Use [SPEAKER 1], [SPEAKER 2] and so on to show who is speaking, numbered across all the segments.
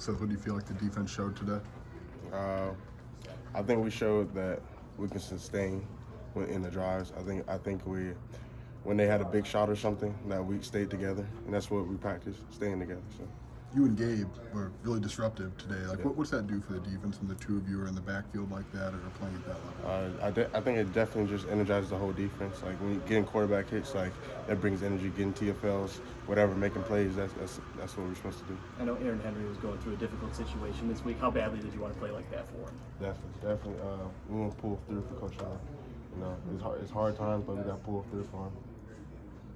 [SPEAKER 1] So what do you feel like the defense showed today?
[SPEAKER 2] I think we showed that we can sustain in the drives. I think when they had a big shot or something, that we stayed together, and that's what we practiced, staying together. So.
[SPEAKER 1] You and Gabe were really disruptive today. Like, what's that do for the defense when the two of you are in the backfield like that or are playing at that level?
[SPEAKER 2] I think it definitely just energizes the whole defense. Like when you getting quarterback hits, like that brings energy. Getting TFLs, whatever, making plays. That's what we're supposed to do.
[SPEAKER 3] I know Aaron Henry was going through a difficult situation this week. How badly did you want to play like that for him?
[SPEAKER 2] Definitely. We want to pull through for Coach Allen. You know, it's hard times, but we got to pull through for him.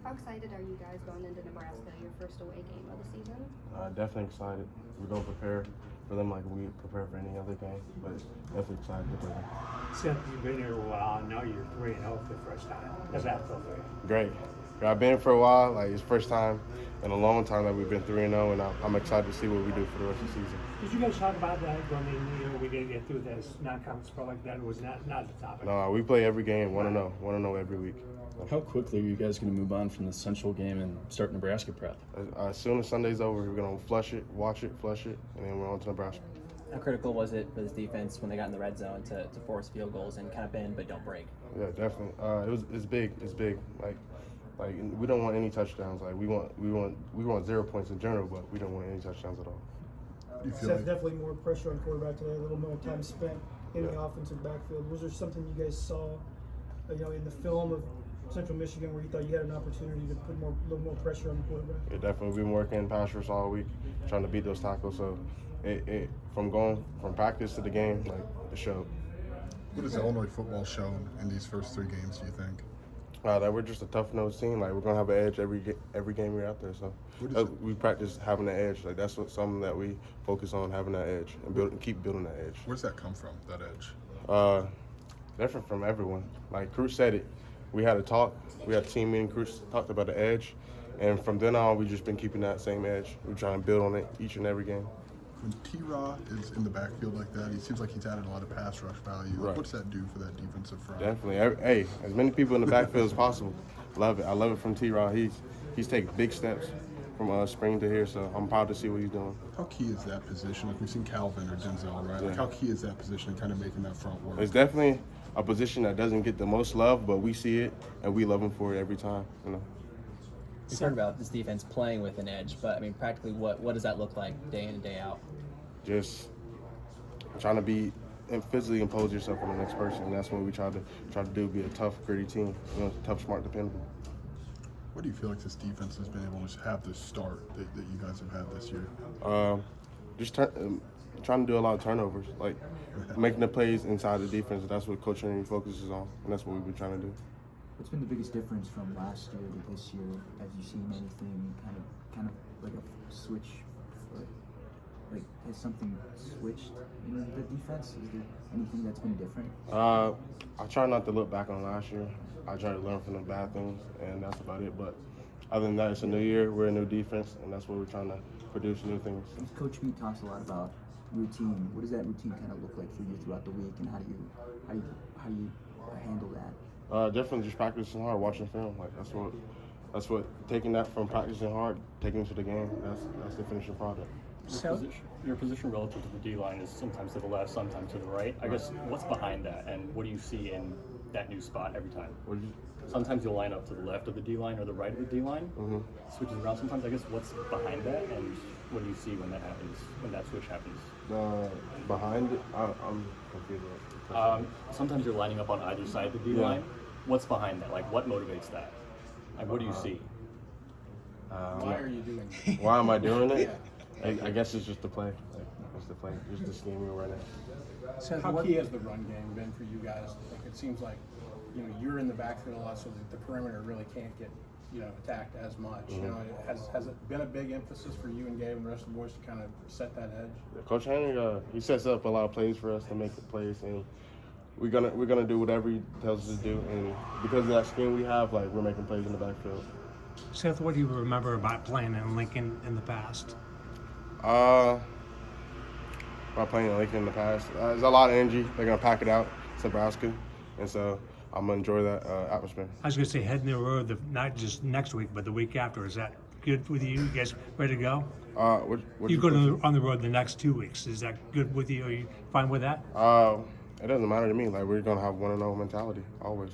[SPEAKER 4] How excited are you guys going into Nebraska, your first away game of the season?
[SPEAKER 2] Definitely excited. We're going to prepare for them like we prepare for any other game, but definitely excited to play them.
[SPEAKER 5] Seth, you've been here a while, now you're 3-0 for the first time. How's that feel for you?
[SPEAKER 2] Great. I've been here for a while, like it's first time in a long time that we've been 3-0, and I'm excited to see what we do for the rest of the season.
[SPEAKER 5] Did you guys talk about that? I mean, we didn't get through this non-conference sport like that. It was not the topic.
[SPEAKER 2] No, we play every game, 1-0 every week.
[SPEAKER 6] How quickly are you guys going to move on from the Central game and start Nebraska prep?
[SPEAKER 2] As soon as Sunday's over, we're going to flush it, watch it, flush it, and then we're on to Nebraska.
[SPEAKER 7] How critical was it for this defense when they got in the red zone to force field goals and kind of bend but don't break?
[SPEAKER 2] Yeah, definitely. It's big. It's big. Like we don't want any touchdowns. Like we want 0 points in general, but we don't want any touchdowns at all.
[SPEAKER 8] Seth, definitely more pressure on quarterback today. A little more time spent in the offensive backfield. Was there something you guys saw, in the film of Central Michigan where you thought you had an opportunity to put a little more pressure on the quarterback?
[SPEAKER 2] Yeah, definitely. We've been working pass rush all week, trying to beat those tackles. So, from going from practice to the game, like it showed.
[SPEAKER 1] What has Illinois football shown in these first 3 games, do you think?
[SPEAKER 2] That we're just a tough-nosed team. Like we're gonna have an edge every game we're out there. So we practice having an edge. Like that's something that we focus on, having that edge and keep building that edge.
[SPEAKER 1] Where does that come from? That edge?
[SPEAKER 2] Different from everyone. Like Cruz said it. We had a talk. We had a team meeting. Cruz talked about the edge, and from then on, we've just been keeping that same edge. We're trying to build on it each and every game.
[SPEAKER 1] When T-Raw is in the backfield like that, he seems like he's added a lot of pass rush value.
[SPEAKER 2] Right.
[SPEAKER 1] What's that do for that defensive front?
[SPEAKER 2] Definitely. Hey, as many people in the backfield as possible. Love it. I love it from T-Raw. He's taken big steps from spring to here, so I'm proud to see what he's doing.
[SPEAKER 1] How key is that position? Like we've seen Calvin or Denzel, right? Yeah. Like how key is that position in kind of making that front work?
[SPEAKER 2] It's definitely a position that doesn't get the most love, but we see it and we love him for it every time.
[SPEAKER 7] We've heard about this defense playing with an edge, but I mean, practically, what does that look like day in and day out?
[SPEAKER 2] Just trying to be and physically impose yourself on the next person. And that's what we try to do. Be a tough, gritty team. Tough, smart, dependable.
[SPEAKER 1] What do you feel like this defense has been able to have this start that you guys have had this year?
[SPEAKER 2] Just trying to do a lot of turnovers, like making the plays inside the defense. That's what Coach Henry focuses on, and that's what we've been trying to do.
[SPEAKER 9] What's been the biggest difference from last year to this year? Have you seen anything kind of like a switch? Like has something switched in the defense? Is there anything that's been different?
[SPEAKER 2] I try not to look back on last year. I try to learn from the bad things, and that's about it. But other than that, it's a new year. We're a new defense, and that's what we're trying to produce new things.
[SPEAKER 9] Coach Meat talks a lot about routine. What does that routine kind of look like for you throughout the week, and how do you handle that?
[SPEAKER 2] Definitely just practicing hard, watching film. Like that's what taking that from practicing hard, taking it to the game. That's the finishing product.
[SPEAKER 3] Your position relative to the D-line is sometimes to the left, sometimes to the right. I guess what's behind that, and what do you see in that new spot every time? Sometimes you'll line up to the left of the D-line or the right of the D-line. Switches around sometimes. I guess what's behind that, and what do you see when that happens, when that switch happens?
[SPEAKER 2] Behind it, I'm confused.
[SPEAKER 3] Sometimes you're lining up on either side of the D-line. Yeah. What's behind that? Like, what motivates that? Like, what do you see?
[SPEAKER 10] Why are you doing it?
[SPEAKER 2] Why am I doing it? I guess it's just the play. It's the play. Just the scheme we're running.
[SPEAKER 10] So how key has the run game been for you guys? Like, it seems like you're in the backfield a lot, so the perimeter really can't get attacked as much. Has it been a big emphasis for you and Gabe and the rest of the boys to kind of set that edge?
[SPEAKER 2] Coach Henry, he sets up a lot of plays for us to make the plays, and we're gonna do whatever he tells us to do. And because of that scheme we have, like we're making plays in the backfield.
[SPEAKER 5] Seth, what do you remember about playing in Lincoln in the past?
[SPEAKER 2] About playing in Lincoln in the past, there's a lot of energy. They're gonna pack it out. It's Nebraska, and so I'm gonna enjoy that atmosphere.
[SPEAKER 5] I was gonna say heading the road, not just next week, but the week after. Is that good with you? You guys ready to go? You go on the road the next 2 weeks. Is that good with you? Are you fine with that?
[SPEAKER 2] It doesn't matter to me. Like, we're gonna have 1-0 mentality always.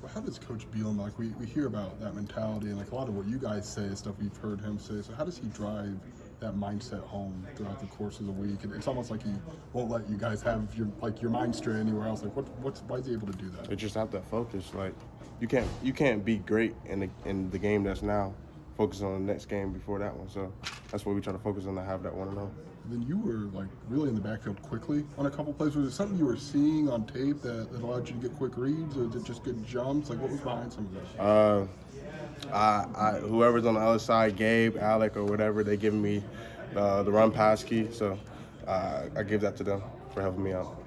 [SPEAKER 1] Well, how does Coach Bielema, like we hear about that mentality and like a lot of what you guys say is stuff we've heard him say. So how does he drive that mindset home throughout the course of the week? And it's almost like he won't let you guys have your mind straight anywhere else. Like why is he able to do that?
[SPEAKER 2] They just have that focus. Like, you can't be great in the game that's now. Focus on the next game before that one. So that's what we try to focus on, to have that 1-0.
[SPEAKER 1] Then you were like really in the backfield quickly on a couple plays. Was it something you were seeing on tape that allowed you to get quick reads, or was it just good jumps? Like, what was behind some of this?
[SPEAKER 2] Whoever's on the other side, Gabe, Alec, or whatever, they give me the run pass key. So I give that to them for helping me out.